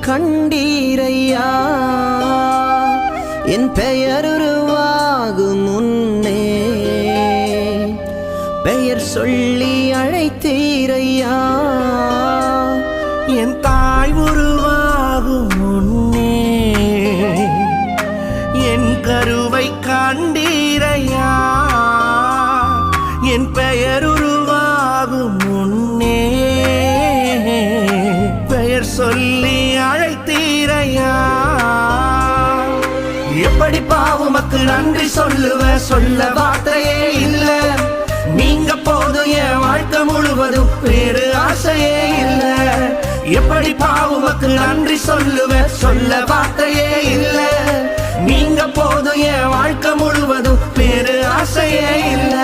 கண்டீரையா என் பெயர் உருவாகும் முன்னே பெயர் சொல்லி அழைத்தீரையா என் தாய் உருவாகும் முன்னே என் கருவை கண்டீரையா என் பெயர் உருவாகும் முன்னே பெயர் சொல்லி அழைத்தீரையா எப்படி பாவுமக்கு நன்றி சொல்ல வார்த்தையே இல்ல நீங்க போதும் என் வாழ்க்கை முழுவதும் வேறு ஆசையே இல்ல எப்படி பாவுமக்கு நன்றி சொல்ல வார்த்தையே இல்ல நீங்க போதும் என் வாழ்க்கை முழுவதும் வேறு ஆசையே இல்ல